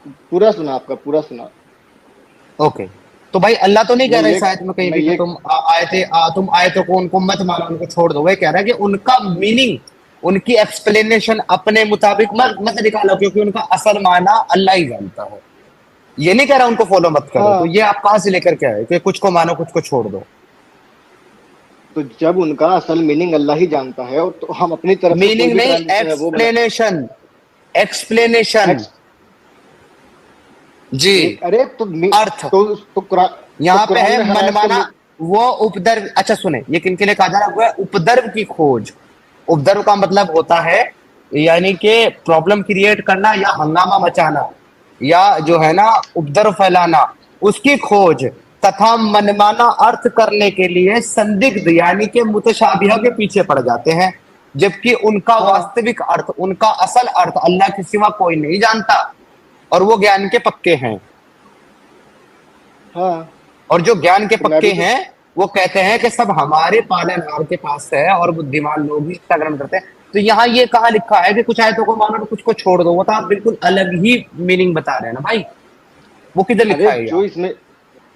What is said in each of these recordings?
पूरा सुना, आपका पूरा सुना। ओके। तो भाई अल्लाह तो नहीं कह मैं रहा ये इस आयत में कहीं मैं भी कि ये तुम आयतों को उनको मत मानो, उनको छोड़ दो। वह कह रहा है कि उनका मीनिंग, उनकी एक्सप्लेनेशन अपने मुताबिक मत निकालो, क्योंकि उनका असल माना अल्लाह ही जानता है। ये नहीं कह रहा उनको फॉलो मत करो। तो हाँ, ये आप कहां से लेकर के आए कि कुछ को मानो कुछ को छोड़ दो? तो जब उनका असल मीनिंग अल्लाह ही जानता है, और तो हम अपनी तरफ से कोई मीनिंग भी नहीं, ट्रांजिशन है वो बना। एक्सप्लेनेशन। एक्सप्लेनेशन। एक्स जी। एक अरे तो अर्थ। कुरान, तो यहां पे है कुरान में हर आयत को मनमाना। वो उपद्रव, अच्छा सुने, ये किन के लिए कहा जा रहा है? उपद्रव की खोज। उपद्रव का मतलब होता है यानी कि प्रॉब्लम क्रिएट करना या हंगामा मचाना, या जो है ना उपद्रव फैलाना, उसकी खोज। तथा मनमाना अर्थ करने के लिए संदिग्ध यानी कि मुतशाबिहा के पीछे पड़ जाते हैं, जबकि उनका हाँ वास्तविक अर्थ, उनका असल अर्थ अल्लाह के सिवा कोई नहीं जानता, और वो ज्ञान के पक्के हैं। हाँ, और जो ज्ञान के तो मैं पक्के भी तो हैं वो कहते हैं कि सब हमारे पालनहार के पास है, और बुद्धिमान लोग ही इसका ग्रहण करते हैं। तो यहाँ ये कहा लिखा है कि कुछ आयतों को मानो तो कुछ को छोड़ दो? वो तो आप बिल्कुल अलग ही मीनिंग बता रहे हैं ना भाई। वो किधर लिखा अरे है जो यहाँ? इसमें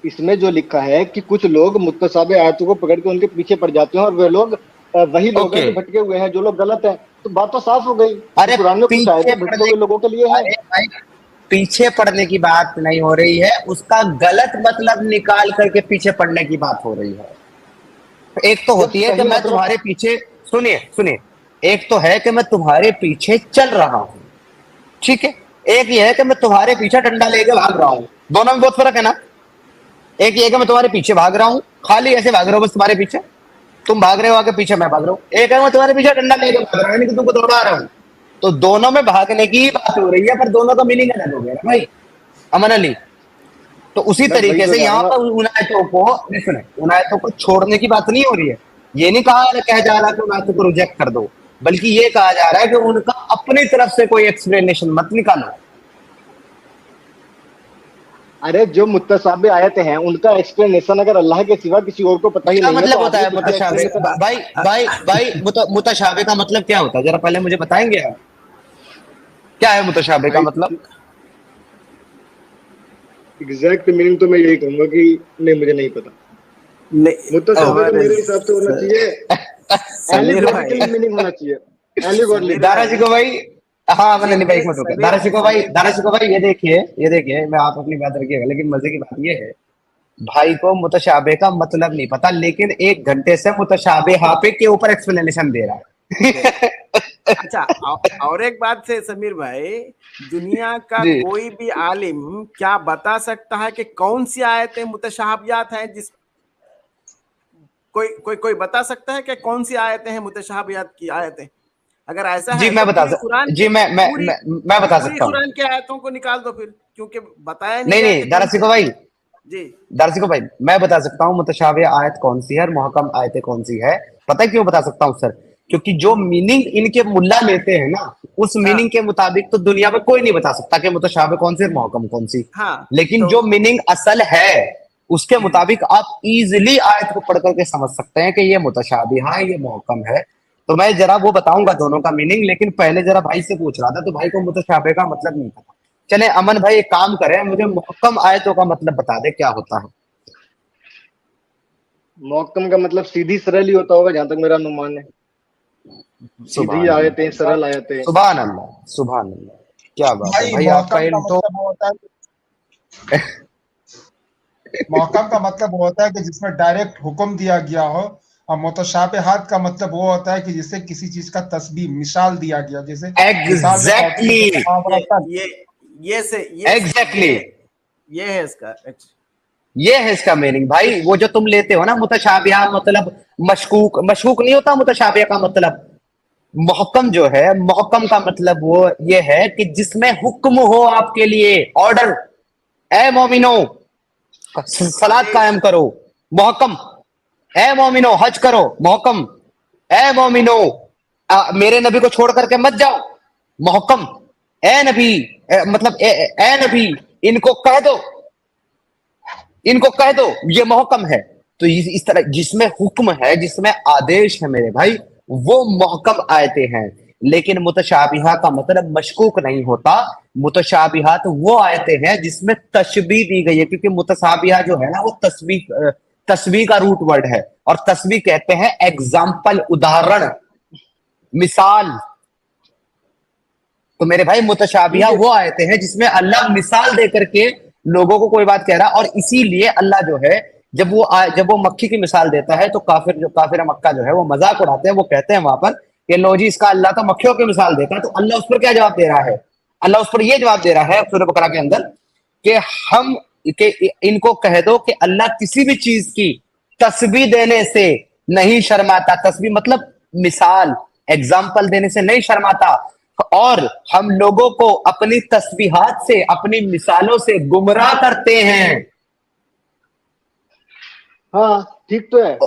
इसमें जो लिखा है कि कुछ लोग मुत्तसाबे आयतों को पकड़ के उनके पीछे पड़ जाते हैं, और वे लोग वही लोग हैं ओके। जो भटके हुए हैं, जो लोग गलत हैं। तो बात तो साफ हो गई कि अरे कुरान में कुछ पीछे आयतें भटके पड़ने, हुए लोगों के लिए हैं। अरे भाई पीछे पड़ने की बात नहीं हो रही है, उसका गलत मतलब निकाल करके पीछे पड़ने की बात हो रही है। एक तो जब होती है कि सही मैं मतलब, तुम्हारे पीछे, सुनिए सुनिए, एक तो है कि मैं तुम्हारे पीछे चल रहा हूं, ठीक है। एक ये है कि मैं तुम्हारे पीछे डंडा लेके भाग रहा हूं। दोनों में बहुत फर्क है ना। एक ये है कि मैं तुम्हारे पीछे भाग रहा हूं, खाली ऐसे भाग रहा हूं बस तुम्हारे पीछे, तुम भाग रहे हो आगे पीछे मैं भाग रहा हूं। एक है मैं तुम्हारे पीछे डंडा लेके भाग रहा हूं, यानी कि तुमको दौड़ा रहा हूं। तो दोनों में भागने की ही बात हो रही है, पर दोनों का मीनिंग अलग हो गया ना भाई, अमन अली। तो उसी मैं वही तरीके तो से कह रहा यहाँ हूँ ना। पर उन आयतों को, नहीं सुने, उन आयतों को छोड़ने की बात नहीं हो रही है। ये नहीं कहा जा रहा कि उन आयतों को रिजेक्ट कर दो, बल्कि ये कहा जा रहा है कि उनका अपनी तरफ से कोई एक्सप्लेनेशन मत निकालो। अरे जो मुत्तसाबे आयतें हैं उनका एक्सप्लेनेशन अगर अल्लाह के सिवा किसी और को पता ही क्या नहीं है, तो मतलब होता आपने है खुद का मुतशाबे? एक्सप्लेनेशन। भाई भाई भाई मुतशाबे का मतलब क्या होता है, जरा पहले मुझे बताएंगे आप? क्या है मुतशाबे का भाई मतलब? एग्जैक्ट मीनिंग तो मैं यही कहूंगा कि नहीं, मुझे नहीं पता। नहीं मुत्तसाबे तो हमारे मेरे हिसाब से होना चाहिए, समीर एलिगोरिकल भाई, मीनिंग होना चाहिए। एलिगोरली। समीर दारा जी भाई, को भाई, हाँ मैंने ये नहीं भाई, ये एक मिनट हो गया। समीर दारा जी को भाई, ये देखिए मैं, आप अपनी बात रखिएगा, लेकिन मजे की बात ये है, भाई को मुतशाबे का मतलब नहीं पता, लेकिन 1 घंटे से मुतशाबे हाफे के ऊपर एक्सप्लेनेशन दे रहा दे रहा है। है। अच्छा, और एक बात से समीर भाई, दुनिया का जी। कोई भी आलिम क्या बता सकता है कि कौन सी आयतें मुतशाहबियात हैं? जिस कोई कोई कोई बता सकता है कि कौन सी आयतें हैं मुतशाहबियात की आयतें? अगर ऐसा जी है मैं तो बता पूरी सक कुरान जी के पूरी मैं बता पूरी सकता हूँ। कुरान की आयतों को निकाल दो फिर, क्योंकि बताया नहीं नहीं गया कि नहीं कौन सी। जी। दारसी को भाई, मैं बता सकता हूँ मुतशाबे आयत कौन सी है और मुहकम आयतें कौन सी है। पता है क्यों बता सकता हूँ सर? क्योंकि जो हम्म। मीनिंग इनके मुल्ला लेते हैं ना, उस मीनिंग हाँ के मुताबिक तो दुनिया में कोई नहीं बता सकता कि मुतशाबे कौन सी और मुहकम कौन सी। हाँ। लेकिन तो जो मीनिंग असल है उसके हम्म, मुताबिक आप इजिली आयत को पढ़ करके समझ सकते हैं कि ये मुतशाबी हाँ ये मुहकम है। तो मैं जरा वो बताऊंगा दोनों का मीनिंग, लेकिन पहले जरा भाई से पूछ रहा था, तो भाई को मुतशाबे का मतलब नहीं पता। चले अमन भाई एक काम करें, मुझे मुहक्कम आयतों का मतलब बता दे क्या होता है। मोहक्कम का मतलब सीधी सरल ही होता होगा, जहां तक मेरा अनुमान है। सीधी सुभान आयतें, अल्लाह, सरल आयतें। सुभान अल्लाह, सुभान अल्लाह, क्या बात है भाई भाई, आपका मोहकम का इल्म तो। मतलब वो होता है, मोहकम का मतलब वो होता है कि जिसमें डायरेक्ट हुक्म दिया गया हो। और मुतशाबिहात का मतलब वो होता है कि जिससे किसी चीज का तस्बीह मिसाल दिया गया, जैसे मिसाल के तौर पर एग्जैक्टली, जैसे मुहावरा ये तल। ये ये से ये एग्जैक्टली, ये है इसका ये है इसका मीनिंग भाई। वो जो तुम लेते हो ना मुतशाबिहा मतलब मशकूक, मशकूक नहीं होता मुतशाबिहा का मतलब। मुहक्कम जो है, मुहक्कम का मतलब वो ये है कि जिसमें हुक्म हो आपके लिए, ऑर्डर, ए मोमिनो सलाद आदेश। कायम करो, मुहक्कम। ए मोमिनो हज करो, मोहकम। ए मोमिनो मेरे नबी को छोड़ करके मत जाओ, मोहकम। ए नबी, मतलब ए नबी इनको कह दो, इनको कह दो, ये मोहकम है। तो इस तरह जिसमें हुक्म है, जिसमें आदेश है मेरे भाई, वो मोहकम आयते हैं। लेकिन मुतशाबिहा का मतलब मशकूक नहीं होता। मुतशाबिहात वो आयतें हैं जिसमें तशबीह दी गई है, क्योंकि मुतशाबिहा जो है ना वो तस्बीह का रूट वर्ड है, और तस्बीह कहते हैं एग्जाम्पल, उदाहरण, मिसाल। तो मेरे भाई मुतशाबिहा वो आयतें हैं जिसमें अल्लाह मिसाल दे करके लोगों को कोई बात कह रहा, और इसीलिए अल्लाह जो है जब वो मक्खी की मिसाल देता है तो काफिर मक्का जो है वो मजाक उड़ाते हैं। वो कहते हैं वहां पर कि लो जी इसका अल्लाह तो मक्खियों की मिसाल देता है। तो अल्लाह उस पर क्या जवाब दे रहा है? अल्लाह उस पर यह जवाब दे रहा है सूरह बकरा के अंदर कि इनको कह दो कि अल्लाह किसी भी चीज की तस्बीह देने से नहीं शर्माता। तस्बीह मतलब मिसाल, एग्जाम्पल देने से नहीं शर्माता, और हम लोगों को अपनी तस्बीहात से, अपनी मिसालों से गुमराह करते हैं। हाँ ठीक तो है।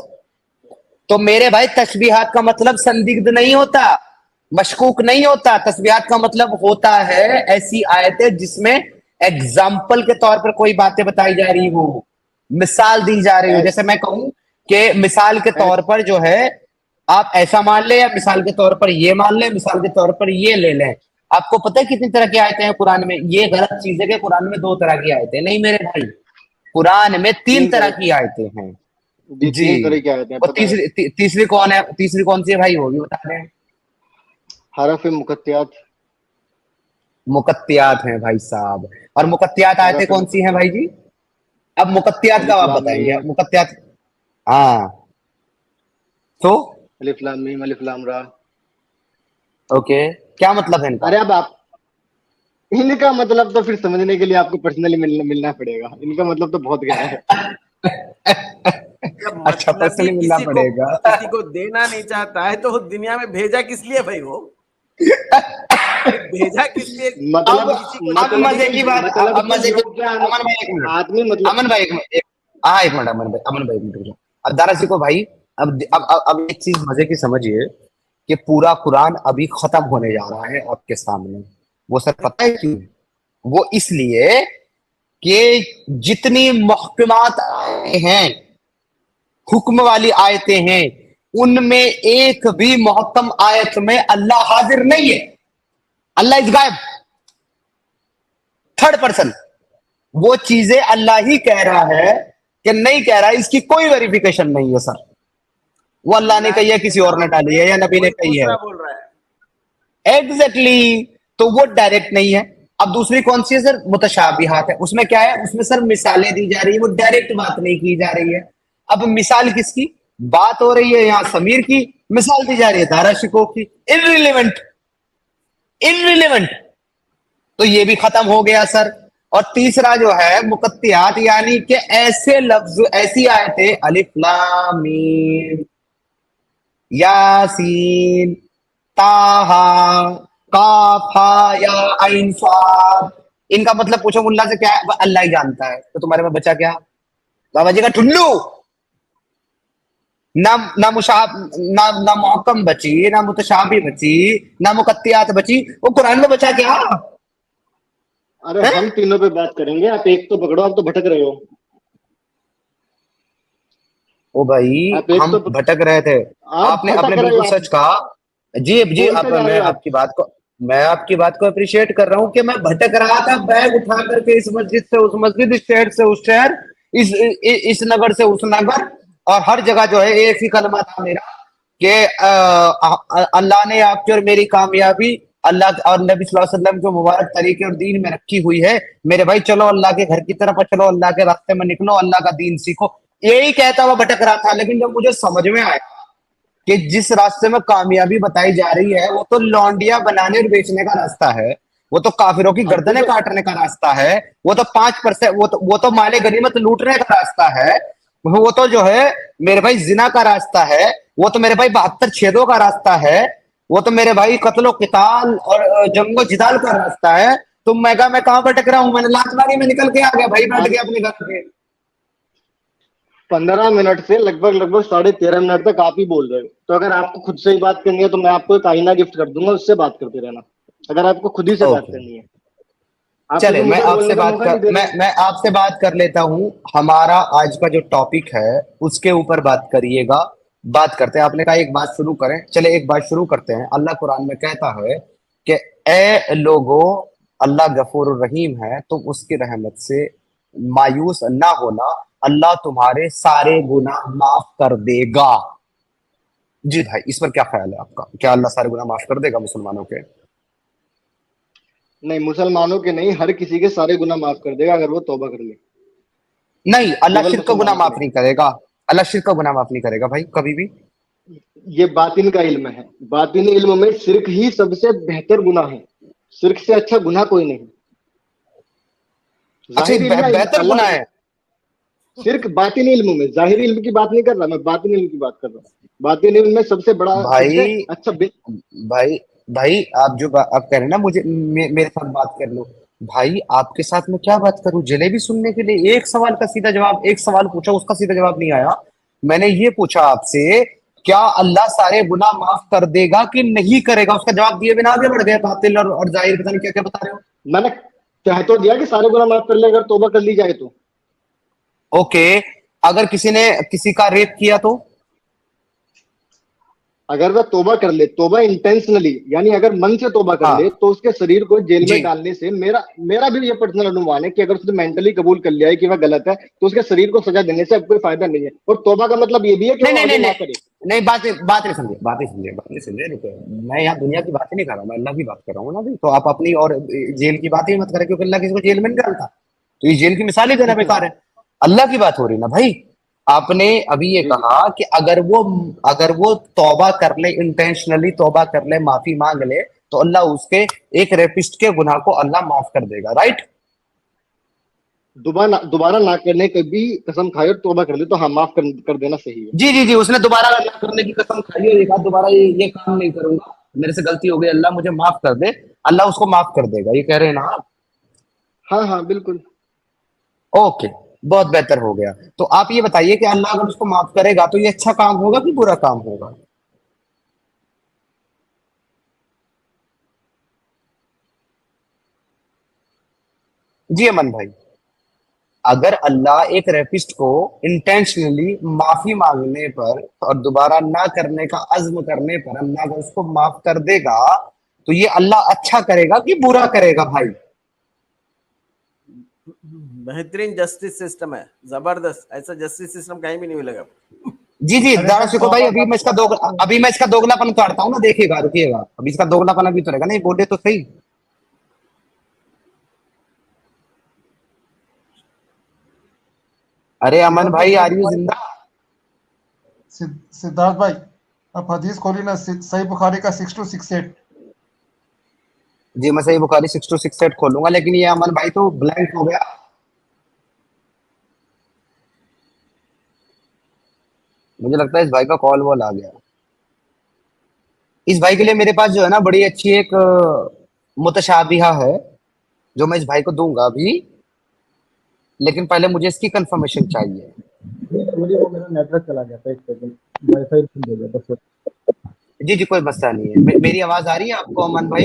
तो मेरे भाई तस्बीहात का मतलब संदिग्ध नहीं होता, मशकूक नहीं होता। तस्बीहात का मतलब होता है ऐसी आयतें जिसमें एग्जाम्पल के तौर पर कोई बातें बताई जा रही हो, मिसाल दी जा रही हो। जैसे मैं कहूं कि मिसाल के तौर पर जो है आप ऐसा मान ले, या मिसाल के तौर पर ये मान ले, मिसाल के तौर पर ये ले लें। आपको पता है कितनी तरह की आयतें हैं कुरान में? ये गलत चीज है कि कुरान में 2 तरह की आयतें नहीं मेरे भाई, कुरान में 3 तरह की आयतें हैं जी। 3 तरह की आयतें हैं। और तीसरी कौन है? तीसरी कौन सी है भाई? वो भी बता दें। हरफ मुकत्तियात। मुकत्तियात हैं भाई साहब। और मुकत्तियात आयतें कौन सी हैं भाई जी? अब मुकत्तियात का आप बताएंगे। मुकत्तियात, हाँ तो अलिफ लाम मीम अलिफ लाम रा। ओके, क्या मतलब है इनका? अरे अब आप इनका मतलब तो फिर समझने के लिए आपको पर्सनली मिलना पड़ेगा। इनका मतलब तो बहुत गहरा है। अच्छा, पर्सनली मिलना पड़ेगा। किसी को देना नहीं चाहता है तो दुनिया में भेजा किस लिए भाई? वो भेजा किस लिए? अब मजे की बात, अब मजे की, अमन भाई एक मिनट, आदमी मतलब, अमन भाई एक मिनट, अमन भाई एक मिनट। अब दारा को भाई, अब एक चीज मजे की समझिए कि पूरा कुरान अभी खत्म होने जा रहा है आपके सामने। वो सर पता है क्यों? वो इसलिए कि जितनी मुहकमात हैं, हुक्म वाली आयतें हैं, उनमें एक भी मुहक्कम आयत में अल्लाह हाजिर नहीं है। अल्लाह इस गायब, थर्ड पर्सन। वो चीजें अल्लाह ही कह रहा है कि नहीं कह रहा है, इसकी कोई वेरिफिकेशन नहीं है सर। वो अल्लाह ने कही है, किसी और ने डाली है, या नबी ने कही है। एग्जैक्टली, तो वो डायरेक्ट नहीं है। अब दूसरी कौन सी है सर? मुतशाबिहात है। उसमें क्या है? उसमें सर मिसालें दी जा रही है, वो डायरेक्ट बात नहीं की जा रही है। अब मिसाल किसकी बात हो रही है? यहाँ समीर की मिसाल दी जा रही है दारा शिको की। इररिलेवेंट, तो ये भी खत्म हो गया सर। और तीसरा जो है मुकत्तियात, यानी कि ऐसे लफ्ज, ऐसी आयतें, अलिफ लाम मीम यासीन ताहा काफ हा या आइन साद, इनका मतलब पूछो मुल्ला से क्या है? अल्लाह ही जानता है। तो तुम्हारे में बचा क्या? बाबा जी का ठुल्लू। ना मुहक्कम बची, ना मुतशाबी बची, ना मुकत्तियात बची। वो कुरान में बचा क्या? अरे हम तीनों पे बात करेंगे, आप एक तो पकड़ो। आप तो भटक रहे हो। ओ भाई, हम तो भटक रहे थे। आपने बिल्कुल सच कहा जी। अब मैं आपकी बात को अप्रिशिएट कर रहा हूं कि मैं भटक रहा था, बैग उठा करके इस मस्जिद से उस मस्जिद, इस शहर से उस शहर, इस नगर से उस नगर, और हर जगह जो है एक ही कलमा था मेरा कि अल्लाह ने आपकी और मेरी कामयाबी अल्लाह और नबी सल्लल्लाहु अलैहि वसल्लम के मुबारक तरीके और दीन में रखी हुई है। मेरे भाई चलो अल्लाह के घर की तरफ चलो, अल्लाह के रास्ते में निकलो, अल्लाह का दीन सीखो। यही कहता हुआ भटक रहा था। लेकिन जब मुझे समझ में आया कि जिस रास्ते में कामयाबी बताई जा रही है वो तो लौंडिया बनाने और बेचने का रास्ता है, वो तो काफिरों की गर्दनें काटने का रास्ता है, वो तो 5%, वो तो माले गनीमत लूटने का रास्ता है, वो तो जो है मेरे भाई जिना का रास्ता है, वो तो मेरे भाई 72 छेदों का रास्ता है, वो तो मेरे भाई कत्लो किताल और जंगो जिदाल का रास्ता है। तो मैं कहां भटक रहा हूं? मैंने लातवारी में निकल के आ गया भाई, बैठ गया अपने घर पे। 15 मिनट से लगभग 13.5 मिनट तक आप ही बोल रहे हो। तो अगर आपको खुद से ही बात करनी है तो मैं आपको एक आईना गिफ्ट कर दूंगा, उससे बात करते रहना। अगर आपको खुद ही से बात करनी है। चले, मैं आपसे बात कर लेता हूं। हमारा आज का जो टॉपिक है उसके ऊपर बात करिएगा। बात करते हैं। आपने कहा एक बात शुरू करें, चले एक बात शुरू करते हैं। अल्लाह कुरान में कहता है कि ए लोगो, अल्लाह गफूर रहीम है, तुम उसकी रहमत से मायूस ना होना, अल्लाह तुम्हारे सारे गुनाह माफ कर देगा। जी भाई, इस पर क्या ख्याल है आपका? क्या अल्लाह सारे गुनाह माफ कर देगा मुसलमानों के? नहीं, मुसलमानों के नहीं, हर किसी के सारे गुनाह माफ कर देगा अगर वो तौबा कर ले। नहीं, अल्लाह केवल शिर्क का गुनाह मुसलमानों के माफ नहीं। नहीं करेगा। अल्लाह शिर्क का गुनाह माफ नहीं करेगा भाई, कभी भी। ये बातिन का इल्म है, बातिनी इल्म में शिर्क ही सबसे बेहतर गुनाह है। शिर्क से अच्छा गुनाह कोई नहीं। अच्छा, जाहिर इल्म में बेहतर अल्लाह, गुनाह है। शिर्क बातिनी इल्म में, जाहिरी इल्म की बात नहीं कर रहा मैं, बातिनी इल्म की बात कर रहा हूँ। बातिनी इल्म में सबसे बड़ा, सबसे भाई अच्छा भाई भाई, आप जो आप कह रहे हैं ना, मुझे मेरे साथ बात कर लो। भाई आपके साथ मैं क्या बात करूं? जलेबी सुनने के लिए एक सवाल का सीधा जवाब, एक सवाल पूछा उसका सीधा जवाब नहीं आया। मैंने ये पूछा आपसे, क्या अल्लाह सारे गुनाह माफ कर देगा कि नहीं करेगा? उसका जवाब दिए बिना आगे बढ़ गए बातिल और जाहिर, पता नहीं क्या क्या बता रहे हो। मैंने कह तो दिया कि सारे गुनाह माफ कर ले अगर तौबा कर ली जाए तो। ओके, अगर किसी ने किसी का रेप किया तो? अगर वह तौबा कर ले, तौबा इंटेंशनली, यानी अगर मन से तौबा कर ले, हाँ तो उसके शरीर को जेल जी। में डालने से, मेरा मेरा भी ये पर्सनल अनुमान है कि अगर उसने मेंटली कबूल कर लिया है कि वह गलत है, तो उसके शरीर को सजा देने से अब कोई फायदा नहीं है। और तौबा का मतलब ये भी है कि नहीं वो नहीं आगे नहीं ना नहीं करे। नहीं, बात नहीं समझे, बात नहीं समझे, रुको। मैं यहाँ दुनिया की बातें नहीं कर रहा हूँ, मैं अल्लाह की बात कर रहा हूँ ना भाई। तो आप अपनी और जेल की बातें ही मत करें, क्योंकि अल्लाह किसी को जेल में नहीं डालता। तो ये जेल की मिसाल ही देना बेकार है। अल्लाह की बात हो रही ना भाई। आपने अभी ये जी जी। कहा कि अगर वो तौबा कर ले, इंटेंशनली तौबा कर ले, माफी मांग ले, तो अल्लाह उसके एक रेपिस्ट के गुनाह को अल्लाह माफ कर देगा, राइट? दोबारा ना करने की भी कसम खाए और तौबा कर ले तो हाँ, माफ कर देना सही है। जी जी जी, उसने दोबारा अल्लाह करने की कसम खाई है, एक बार दोबारा ये काम नहीं करूंगा, मेरे से गलती हो गई, अल्लाह मुझे माफ कर दे, अल्लाह उसको माफ कर देगा, ये कह रहे हैं ना आप? हाँ हाँ बिल्कुल। ओके, बहुत बेहतर हो गया। तो आप ये बताइए कि अल्लाह अगर उसको माफ करेगा तो ये अच्छा काम होगा कि बुरा काम होगा? जी अमन भाई, अगर अल्लाह एक रेपिस्ट को इंटेंशनली माफी मांगने पर और दोबारा ना करने का अज़्म करने पर अल्लाह अगर उसको माफ कर देगा, तो ये अल्लाह अच्छा करेगा कि बुरा करेगा भाई? बेहतरीन जस्टिस सिस्टम है, जबरदस्त। ऐसा जस्टिस सिस्टम कहीं भी नहीं मिलेगा। जी जी, अरे दारा सर, शिको भाई, तौबा का अभी मैं इसका दोगलापन उतारता हूँ ना, देखिएगा, रुकिएगा, अभी इसका दोगलापन अभी तो रहेगा, नहीं बोले तो सही। अरे अमन सिद्धार्थ भाई भाई, सही आर यू बुखारी, जिंदा? सिद्धार्थ भाई, आप हदीस खोली ना, सही बुखारी का 6268। जी, मैं सही बुखारी 6268 खोलूंगा, लेकिन ये अमन भाई तो ब्लैंक हो गया। मुझे लगता है इस भाई का कॉल वॉल आ गया। इस भाई के लिए मेरे पास जो है ना, बड़ी अच्छी एक मुतशाबिहा है, जो मैं इस भाई को दूंगा अभी, लेकिन पहले मुझे इसकी कंफर्मेशन चाहिए। मुझे वो मेरा नेटवर्क चला गया था, एक सेकंड, वाईफाई दे गया था। जी जी, कोई मसला नहीं है। मेरी आवाज आ रही है आपको अमन भाई?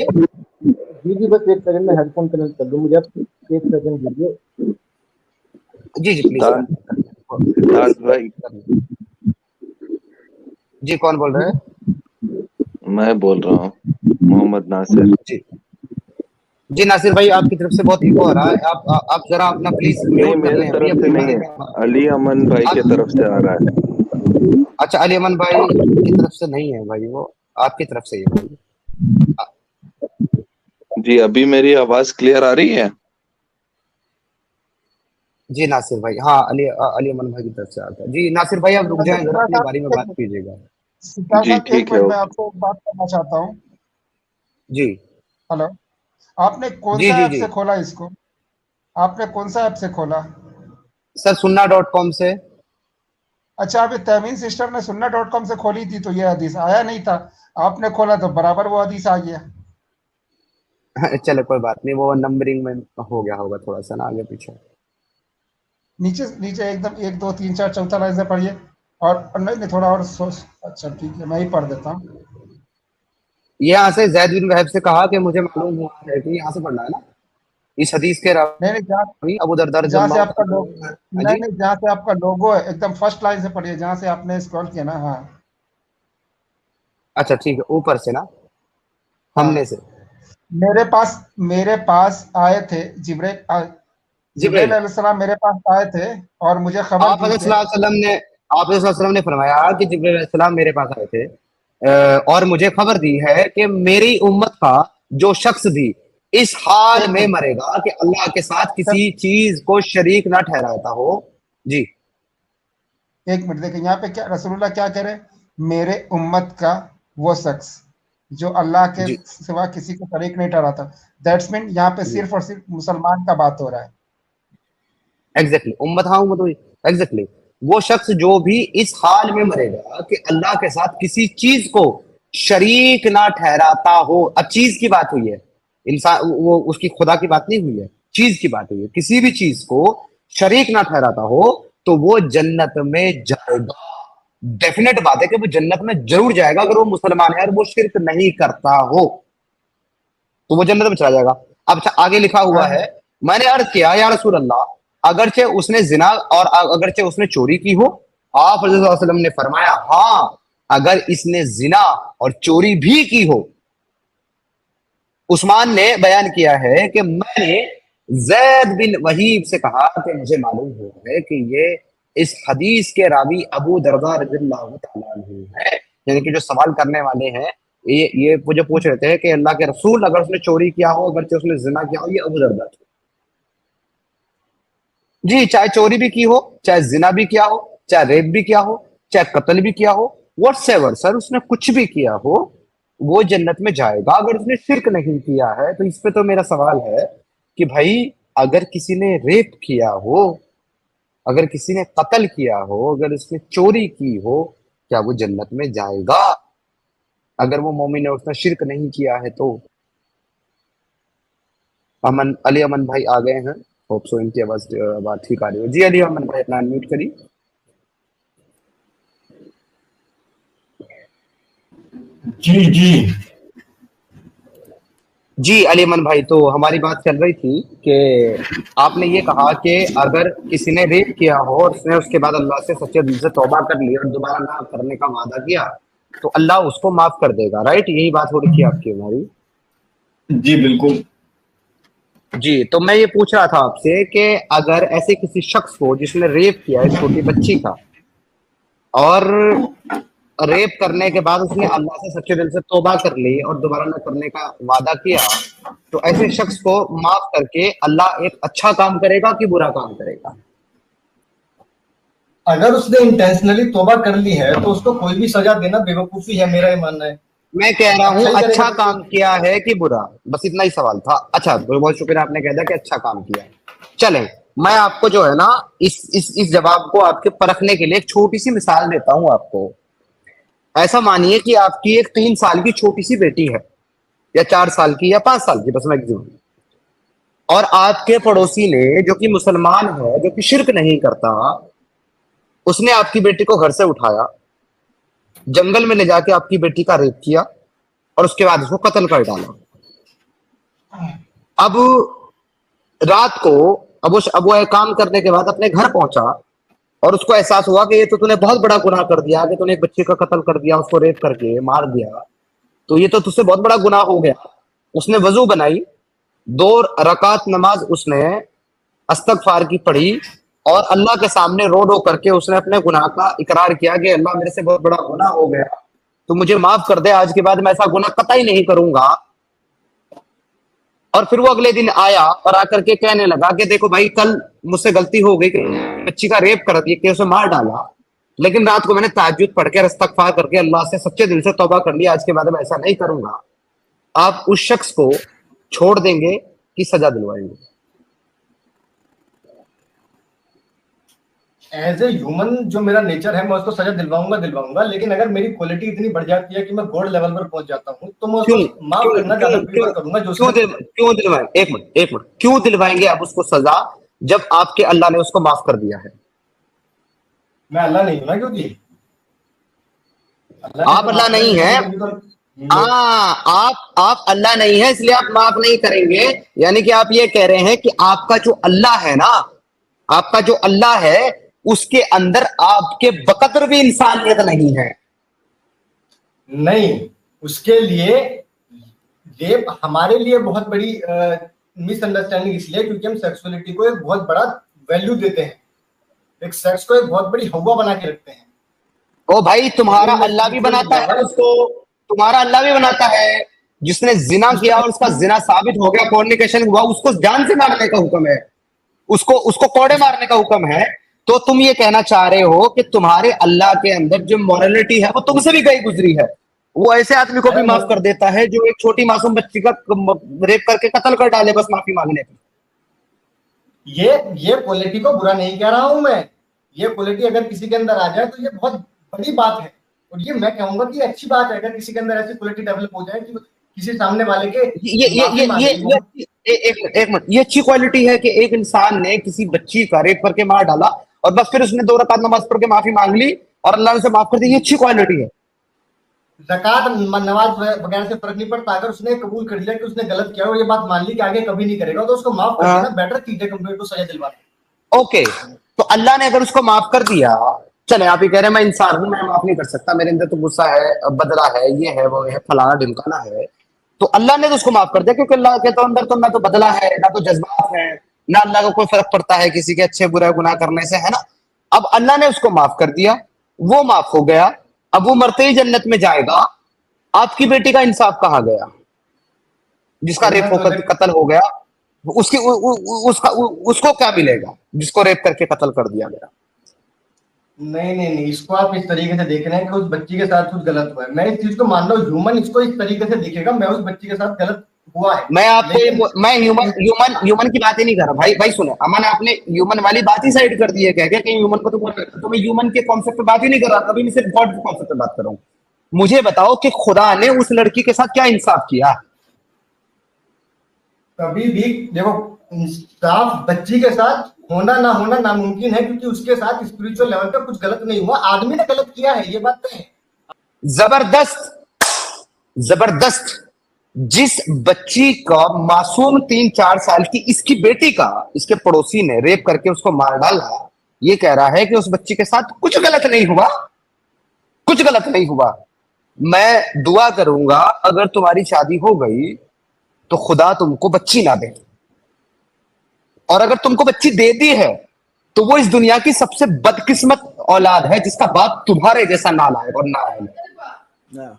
जी जी, बस एक सेकंड में हेडफोन कनेक्ट कर दूं, मुझे आप एक सेकंड दीजिए। जी जी, प्लीज सिद्धार्थ सिद्धार्थ भाई, जी, कौन बोल रहे हैं? मैं बोल रहा हूँ, मोहम्मद नासिर। जी जी, नासिर भाई, आपकी तरफ से बहुत इको आ रहा है, आप जरा अपना प्लीज नहीं, म्यूट कर मेरे लें अभी, तरफ से अपनी नहीं मदद है, करना। अली अमन भाई के आप, तरफ से आ रहा है। अच्छा, अली अमन भाई की तरफ से नहीं है भाई, वो आपकी तरफ से ही है भाई। जी, अभी मेरी आवाज क्लियर आ रही है? जी नासिर भाई, हाँ, अली अमन भाई की तरफ से आता है। जी नासिर भाई, आप रुक अच्छा जाएं, जरा सिद्धार्थ अपनी साहब, बारी में बात कीजिएगा। सिद्धार्थ जी साहब, एक ठीक है, मिनट मैं ओके। आपसे एक बात करना चाहता हूँ। जी हेलो, आपने कौन जी सा जी ऐप जी, से खोला इसको? आपने कौन सा ऐप से खोला? सर sunnah.com से। अच्छा, अभी तहमीन सिस्टर ने sunnah.com से खोली थी तो ये हदीस आया नहीं था, आपने खोला तो बराबर वो हदीस आ गया। चलो कोई बात नहीं, वो नंबरिंग में हो गया होगा थोड़ा सा ना, आगे पीछे। नीचे नीचे एकदम 1 2 3 4 चौथा लाइन से पढ़िए। और नहीं नहीं, थोड़ा और सोच, अच्छा ठीक है, मैं ही पढ़ देता हूँ। यहाँ से जैद बिन वहब से कहा कि मुझे मालूम हुआ है कि, यहाँ से पढ़ना है ना, इस हदीस के नहीं नहीं, जहाँ रावी अबू दरदा जहाँ से रज़ियल्लाहु आपका ताला लोग, अन्हु हैं। हाँ नहीं जी, नहीं, जहाँ से आपका लोगो है एकदम फर्स्ट लाइन से पढ़िए, जहाँ से आपने स्क्रॉल किया ना। हाँ, अच्छा ठीक है, ऊपर से ना, हमने से। मेरे पास आए थे जिब्रील जिब्रील, अलैहिस्सलाम मेरे पास आए थे और मुझे खबर आप दी थे। सल्लल्लाहु अलैहि वसल्लम ने फरमाया कि जिब्रील अलैहिस्सलाम मेरे पास आए थे और मुझे खबर दी है कि मेरी उम्मत का जो शख्स भी इस हाल एक में मिनट मरेगा कि अल्लाह के साथ सर, किसी चीज को शरीक ना ठहराता हो। जी। एक मिनट देखिए यहाँ पे क्या रसूलुल्लाह क्या कह रहे हैं, मेरे उम्मत का वो शख्स जो अल्लाह के जी। सिवा किसी को शरीक नहीं ठहराता। दैट्स मीन यहाँ पे जी सिर्फ और सिर्फ मुसलमान का बात हो रहा है। एग्जैक्टली, उम्मत, हाँ उम्मत हुई। एग्जैक्टली, वो शख्स जो भी इस हाल में मरेगा कि अल्लाह के साथ किसी चीज को शरीक ना ठहराता हो। अब चीज की बात हुई है, इंसान वो उसकी खुदा की बात नहीं हुई है, चीज की बात हुई है। किसी भी चीज को शरीक ना ठहराता हो तो वो जन्नत में जाएगा। डेफिनेट बात है कि वो जन्नत में जरूर जाएगा अगर वो मुसलमान है और वो शिरक नहीं करता हो तो वो जन्नत में चला जाएगा। अब अच्छा, आगे लिखा हुआ है, मैंने अर्ज किया या रसूल अल्लाह, अगरचे उसने जिना और अगरचे उसने चोरी की हो। आप सल्लल्लाहु अलैहि वसल्लम ने फरमाया, हाँ अगर इसने जिना और चोरी भी की हो। उस्मान ने बयान किया है कि मैंने जैद बिन वहीब से कहा कि मुझे मालूम हुआ है कि ये इस हदीस के रावी अबू दरदा रज़ियल्लाहु तआला अन्हु है। यानी कि जो सवाल करने वाले हैं, ये वो जो पूछ रहे थे कि अल्लाह के रसूल अगर उसने चोरी किया हो, अगर उसने जिना किया हो, ये अबू दरदा थे। जी, चाहे चोरी भी की हो, चाहे जिना भी किया हो, चाहे रेप भी किया हो, चाहे कत्ल भी किया हो, व्हाटसएवर सर, उसने कुछ भी किया हो, वो जन्नत में जाएगा अगर उसने शिरक नहीं किया है। तो इस पे तो मेरा सवाल है कि भाई, अगर किसी ने रेप किया हो, अगर किसी ने कत्ल किया हो, अगर उसने चोरी की हो, क्या वो जन्नत में जाएगा अगर वो मोमिन है, उसने शिरक नहीं किया है तो? अली अमन भाई आ गए हैं, होप सो इनकी आवाज बात ठीक आ रही हो। जी अली अमन भाई, अपना अनम्यूट करिए। जी जी जी अली अमन भाई, तो हमारी बात चल रही थी कि आपने ये कहा कि अगर किसी ने रेप किया हो और उसने उसके बाद अल्लाह से सच्चे दिल से तौबा कर ली और दोबारा ना करने का वादा किया तो अल्लाह उसको माफ कर देगा, राइट? यही बात हो रही थी आपकी हमारी। जी बिल्कुल। जी, तो मैं ये पूछ रहा था आपसे कि अगर ऐसे किसी शख्स को जिसने रेप किया है छोटी बच्ची का, और रेप करने के बाद उसने अल्लाह से सच्चे दिल से तौबा कर ली और दोबारा न करने का वादा किया, तो ऐसे शख्स को माफ करके अल्लाह एक अच्छा काम करेगा कि बुरा काम करेगा? अगर उसने इंटेंशनली तौबा कर ली है तो उसको कोई भी सजा देना बेवकूफी है, मेरा ये मानना है। मैं कह रहा हूँ अच्छा ही अच्छा करेगा। काम किया है कि बुरा, बस इतना ही सवाल था। अच्छा, बहुत शुक्रिया, आपने कह दिया कि अच्छा काम किया है। चलें, मैं आपको जो है ना इस जवाब को आपके परखने के लिए एक छोटी सी मिसाल देता हूँ आपको। ऐसा मानिए कि आपकी एक 3 साल की छोटी सी बेटी है, या 4 साल की, या 5 साल की, बस मैक्सिमम, और आपके पड़ोसी ने जो कि मुसलमान है, जो कि शिरक नहीं करता, उसने आपकी बेटी को घर से उठाया, जंगल में ले जाके आपकी बेटी का रेप किया और उसके बाद उसको कत्ल कर डाला। अब रात को अब वो एक काम करने के बाद अपने घर पहुंचा और उसको एहसास हुआ कि ये तो तूने बहुत बड़ा गुनाह कर दिया, कि तूने एक बच्चे का कत्ल कर दिया, उसको रेप करके मार दिया, तो ये तो तुझसे बहुत बड़ा गुनाह हो गया। उसने वजू बनाई, 2 रकात नमाज उसने अस्तगफार की पढ़ी और अल्लाह के सामने रो रो करके उसने अपने गुनाह का इकरार किया कि अल्लाह, मेरे से बहुत बड़ा गुनाह हो गया, तो मुझे माफ कर दे, आज के बाद मैं ऐसा गुनाह कतई नहीं करूंगा। और फिर वो अगले दिन आया और आकर के कहने लगा कि देखो भाई, कल मुझसे गलती हो गई कि बच्ची का रेप कर दिया, कि उसे मार डाला, लेकिन रात को मैंने तहज्जुद पढ़ के इस्तगफार करके अल्लाह से सच्चे दिल से तौबा कर लिया, आज के बाद मैं ऐसा नहीं करूंगा। आप उस शख्स को छोड़ देंगे कि सजा दिलवाएंगे? एज ए ह्यूमन जो मेरा नेचर है, मैं उसको सजा दिलवाऊंगा, लेकिन अगर मेरी क्वालिटी इतनी बढ़ जाती है कि मैं गॉड लेवल पर पहुंच जाता हूँ तो मैं उसको माफ करना ज्यादा प्रीफर करूंगा। क्यों दिलवाएंगे? एक मिनट, क्यों दिलवाएंगे आप उसको सजा जब आपके अल्लाह ने उसको माफ कर दिया है? मैं अल्लाह नहीं हूं ना, क्योंकि आप अल्लाह नहीं है। आप अल्लाह नहीं है, इसलिए आप माफ नहीं करेंगे। यानी कि आप ये कह रहे हैं कि आपका जो अल्लाह है ना, आपका जो अल्लाह है, उसके अंदर आपके बकदर भी इंसानियत नहीं है। नहीं, उसके लिए रेप हमारे लिए बहुत बड़ी मिसअंडरस्टैंडिंग इसलिए क्योंकि हम सेक्सुअलिटी को एक बहुत बड़ा वैल्यू देते हैं, एक सेक्स को एक बहुत बड़ी हवा बना के रखते हैं। ओ भाई, तुम्हारा अल्लाह भी बनाता है उसको, तुम्हारा अल्लाह भी बनाता है। जिसने जिना किया और उसका जिना साबित हो गया, फॉर्निकेशन हुआ, उसको जान से मारने का हुक्म है, उसको उसको कोड़े मारने का हुक्म है। तो तुम ये कहना चाह रहे हो कि तुम्हारे अल्लाह के अंदर जो मॉरलिटी है वो तुमसे भी गई गुजरी है। वो ऐसे आदमी को भी माफ कर देता है जो एक छोटी मासूम बच्ची का रेप करके कत्ल कर डाले बस माफी मांगने पे। ये क्वालिटी को बुरा नहीं कह रहा हूं मैं, ये क्वालिटी अगर किसी के अंदर आ जाए तो ये बहुत बड़ी बात है, और ये मैं कहूंगा कि अच्छी बात है अगर किसी के अंदर ऐसी क्वालिटी डेवलप हो जाए कि किसी सामने वाले के एक मिनट, ये अच्छी क्वालिटी है कि एक इंसान ने किसी बच्ची का रेप करके मार डाला और बस फिर उसने 2 रकात नमाज पढ़ के माफी मांग ली और अल्लाह ने उसे माफ कर दी, ये अच्छी क्वालिटी है। ज़कात नमाज वगैरह से फर्क नहीं पड़ता, अगर उसने कबूल कर लिया कि उसने गलत किया और ये बात मान ली कि आगे कभी नहीं करेगा तो उसको माफ कर देना बेटर चीज है कंपेयर टू सजा दिलवाना। ओके, तो अल्लाह ने अगर उसको माफ कर दिया, चले आप ये कह रहे हैं मैं इंसान हूं, मैं माफ नहीं कर सकता, मेरे अंदर तो गुस्सा है, बदला है, ये है, वो है, फलाना ढिमकाना है, तो अल्लाह ने तो उसको माफ कर दिया क्योंकि अल्लाह के तो अंदर तो ना तो बदला है, ना तो जज्बात है, ना अल्लाह को कोई फर्क पड़ता है किसी के अच्छे बुरे गुनाह करने से, है ना। अब अल्लाह ने उसको माफ कर दिया, वो माफ हो गया, अब वो मरते ही जन्नत में जाएगा। आपकी बेटी का इंसाफ कहाँ गया? जिसका रेप होकर कत्ल हो गया, उसकी उसको क्या मिलेगा जिसको रेप करके कत्ल कर दिया गया? नहीं, इसको आप इस तरीके से देख रहे हैं कि उस बच्ची के साथ कुछ गलत हुआ है। मैं इस चीज को मान रहा हूँ, ह्यूमन इसको इस तरीके से देखेगा, मैं उस बच्ची के साथ गलत हुआ है। मैं आपको मैं ह्यूमन की बात ही नहीं कर रहा भाई सुनो, अमन आपने ह्यूमन वाली बात ही साइड कर दी है, कह के ह्यूमन को तो मैं ह्यूमन के कॉन्सेप्ट पे बात ही नहीं कर रहा, कभी मैं सिर्फ गॉड के कॉन्सेप्ट पे बात कर रहा हूँ। मुझे बताओ कि खुदा ने उस लड़की के साथ क्या इंसाफ किया? कभी भी देखो, इंसाफ बच्ची के साथ होना ना होना नामुमकिन है क्योंकि उसके साथ स्पिरिचुअल लेवल पे कुछ गलत नहीं हुआ, आदमी ने गलत किया है, ये बात तो है। जबरदस्त जिस बच्ची का मासूम 3-4 साल की इसकी बेटी का इसके पड़ोसी ने रेप करके उसको मार डाला, ये कह रहा है कि उस बच्ची के साथ कुछ गलत नहीं हुआ, कुछ गलत नहीं हुआ। मैं दुआ करूंगा अगर तुम्हारी शादी हो गई तो खुदा तुमको बच्ची ना दे, और अगर तुमको बच्ची दे दी है तो वो इस दुनिया की सबसे बदकिस्मत औलाद है जिसका बाप तुम्हारे जैसा नालायक और नाअहल है।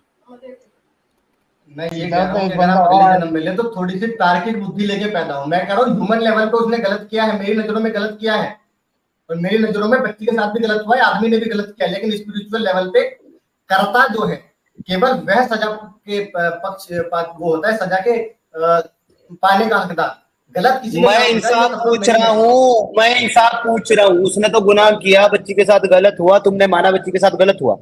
मैं ये कह रहा हूं कि अगर आप पहले जन्म मिले तो थोड़ी सी तार्किक बुद्धि लेके पैदा हो। मैं कह रहा हूँ ह्यूमन लेवल पे उसने गलत किया है, मेरी नजरों में गलत किया है, और मेरी नजरों में बच्ची के साथ भी गलत हुआ है, आदमी ने भी गलत किया, लेकिन स्पिरिचुअल लेवल पे करता जो है केवल वह सजा के पक्ष वो होता है, सजा के पाने का हकदार। गलत किसी मैं इंसाफ पूछ रहा हूँ, उसने तो गुनाह किया, बच्ची के साथ गलत हुआ, तुमने माना बच्ची के साथ गलत हुआ,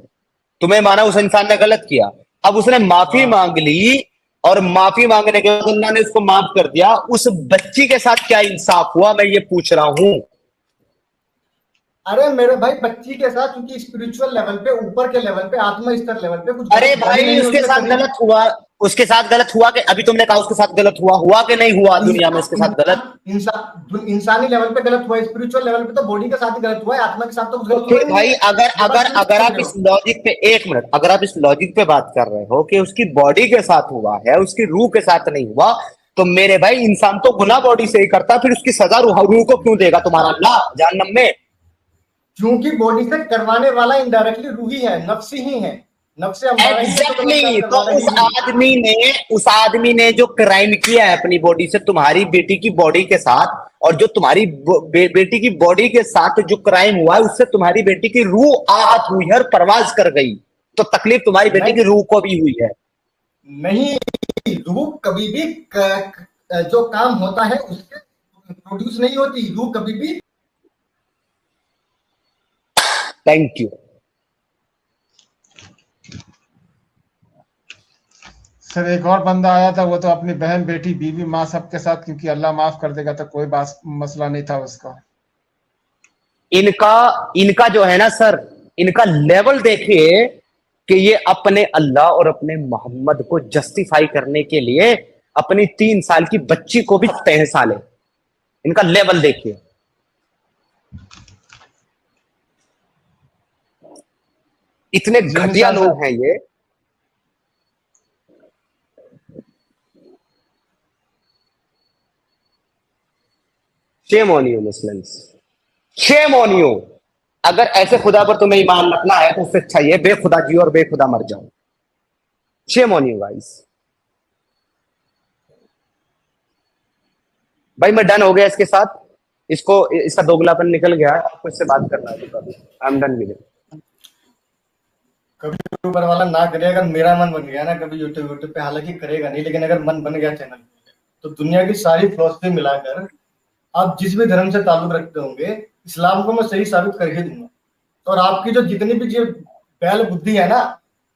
तुम्हें माना उस इंसान ने गलत किया, अब उसने माफी मांग ली और माफी मांगने के बाद अल्लाह ने उसको माफ कर दिया, उस बच्ची के साथ क्या इंसाफ हुआ, मैं ये पूछ रहा हूं। अरे मेरे भाई, बच्ची के साथ क्योंकि स्पिरिचुअल लेवल पे, ऊपर के लेवल पे, आत्मा स्तर लेवल पे कुछ, अरे भाई उसके साथ गलत हुआ, उसके साथ गलत हुआ कि अभी तुमने कहा उसके साथ गलत हुआ कि नहीं हुआ दुनिया में उसके साथ गलत? इंसानी लेवल पे गलत हुआ, स्पिरिचुअल लेवल पे तो बॉडी के साथ ही गलत हुआ है, आत्मा के साथ तो कुछ गलत हुआ नहीं। भाई अगर आप इस लॉजिक पे, एक मिनट, अगर आप इस लॉजिक पे बात कर रहे हो कि उसकी बॉडी के साथ हुआ है, उसकी रूह के साथ नहीं हुआ, तो मेरे भाई इंसान तो गुनाह बॉडी से ही करता, फिर उसकी सजा रूह को क्यों देगा तुम्हारा अल्लाह जहन्नम में? क्योंकि बॉडी से करवाने वाला इनडायरेक्टली रूह ही है, नफ्स ही है, नफ्स एग्जैक्टली। तो उस आदमी ने जो क्राइम किया है अपनी बॉडी से तुम्हारी बेटी की बॉडी के साथ, और जो तुम्हारी बेटी की बॉडी के साथ जो क्राइम हुआ है उससे तुम्हारी बेटी की रूह आहत हुई है और परवाज कर गई, तो तकलीफ तुम्हारी बेटी की रूह को भी हुई है। नहीं, रूह कभी भी जो काम होता है उससे प्रोड्यूस नहीं होती, रूह कभी भी। Thank you sir. एक और बंदा आया था, वो तो अपनी बहन, बेटी, बीवी, माँ सबके साथ, क्योंकि अल्लाह माफ कर देगा तो कोई मसला नहीं था उसका। इनका जो है ना सर, इनका लेवल देखिए कि ये अपने अल्लाह और अपने मोहम्मद को जस्टिफाई करने के लिए अपनी 3 साल की बच्ची को भी तहसा ले। इनका लेवल देखिए। इतने घटिया लोग हैं ये। Shame on you Muslims, shame on you. अगर ऐसे खुदा पर तुम्हें ईमान रखना है तो उससे अच्छा ये बेखुदा जियो और बेखुदा मर जाओ। Shame on you guys. भाई मैं डन हो गया इसके साथ, इसको इसका दोगलापन निकल गया है, आपको इससे बात करना है तो I am done with it. कभी ऊपर वाला ना करे, अगर मेरा मन बन गया ना कभी यूट्यूब पे, हालांकि करेगा नहीं, लेकिन अगर मन बन गया चैनल, तो दुनिया की सारी फिलॉसफी मिलाकर आप जिस भी धर्म से ताल्लुक रखते होंगे, इस्लाम को मैं सही साबित करके दूंगा। और आपकी जो जितनी भी जो बैल बुद्धि है ना,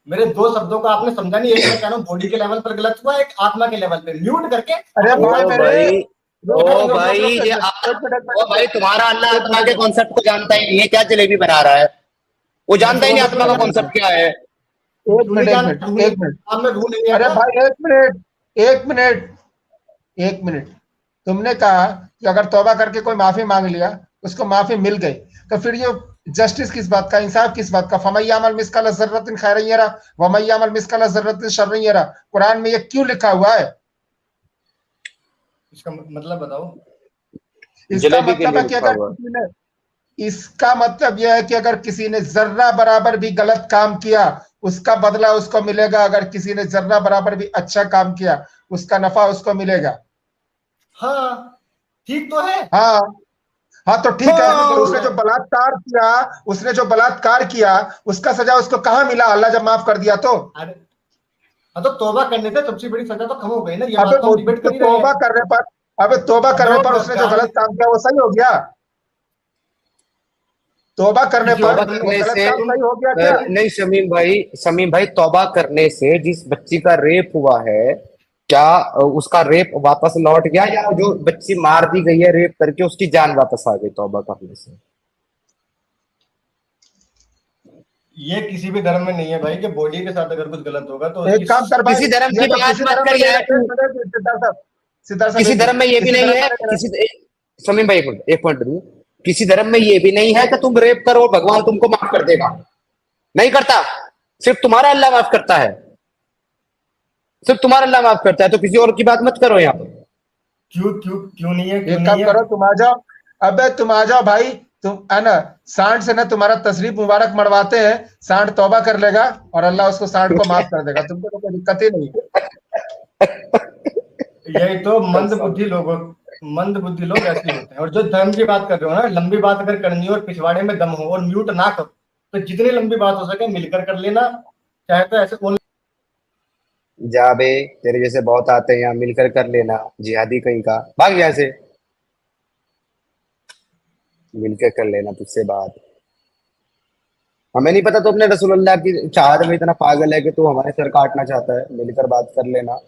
मेरे दो शब्दों को आपने समझा नहीं। एक मैं कह रहा हूँ बॉडी के लेवल पर गलत हुआ, एक आत्मा के लेवल पे म्यूट करके। अरे भाई मेरे ओ भाई तुम्हारा अल्लाह आत्मा के कॉन्सेप्ट को जानता ही नहीं है, क्या जलेबी बना रहा है? वो जानता ही नहीं आत्मा का कॉन्सेप्ट क्या है। एक मिनट अरे भाई एक मिनट। तुमने कहा कि अगर तौबा करके कोई माफी मांग लिया, उसको माफी मिल गई, तो फिर ये जस्टिस किस बात का, इंसाफ किस बात का? फमय्यामल मिस्काल ज़र्रतिन खैरन यरा वमय्यामल मिस्काल ज़र्रतिन शर्रन यरा। कुरान में ये क्यों लिखा हुआ है? इसका मतलब बताओ। इसका मतलब है कि अगर किसी ने, इसका मतलब यह है कि अगर किसी ने जर्रा बराबर भी गलत काम किया, उसका बदला उसको मिलेगा। अगर किसी ने जर्रा बराबर भी अच्छा काम किया, उसका नफा उसको मिलेगा। हाँ ठीक तो है। हाँ तो ठीक है। तो उसने जो बलात्कार किया उसका सजा उसको कहाँ मिला? अल्लाह जब माफ कर दिया तो? हाँ तो तौबा करने से सबसे बड़ी सजा तो कम हो गई ना। ये अबे बात तो हम डिबेट कर ही रहे हैं। तौबा करने पर उसने जो गलत काम किया वो सही हो गया? तौबा करने पर गलत काम सही हो गया क्या? नहीं शमीम भाई तौबा करने से जिस बच्ची का रेप हुआ है, क्या उसका रेप वापस लौट गया, या जो बच्ची मार दी गई है रेप करके उसकी जान वापस आ गई तौबा करने से? ये किसी भी धर्म में नहीं है भाई कि बॉडी के साथ अगर कुछ गलत होगा तो एक काम कर भाई, किसी धर्म की बात मत कर यार। किसी धर्म में ये भी नहीं है, शमीम भाई एक पॉइंट दूं, किसी धर्म में ये भी नहीं है कि तुम रेप करो भगवान तुमको माफ कर देगा। नहीं करता, सिर्फ तुम्हारा अल्लाह माफ करता है, सिर्फ तुम्हारा अल्लाह माफ करता है। तो किसी और की बात मत करो यहाँ पर। क्यों नहीं है? एक काम करो, तुम आ जाओ। अबे तुम आ जाओ भाई, तुम है ना, सांड से ना तुम्हारा तशरीफ मुबारक मरवाते हैं, सांड तौबा कर लेगा और अल्लाह उसको सांड को माफ कर देगा। तुमको तो कोई दिक्कत ही नहीं। यही तो मंद बुद्धि लोग ऐसे होते हैं। और जो धर्म की बात कर रहे हो ना, लंबी बात अगर करनी हो और पिछवाड़े में दम हो और म्यूट ना करो, तो जितनी लंबी बात हो सके मिलकर कर लेना। चाहे तो ऐसे जा बे, तेरे जैसे बहुत आते हैं यहाँ, मिलकर कर लेना। जिहादी कहीं का, भाग यहाँ से, मिलकर कर लेना तुझसे बात। हमें नहीं पता तो अपने रसूलुल्लाह की चाहत में इतना पागल है कि तू हमारे सर काटना चाहता है। मिलकर बात कर लेना।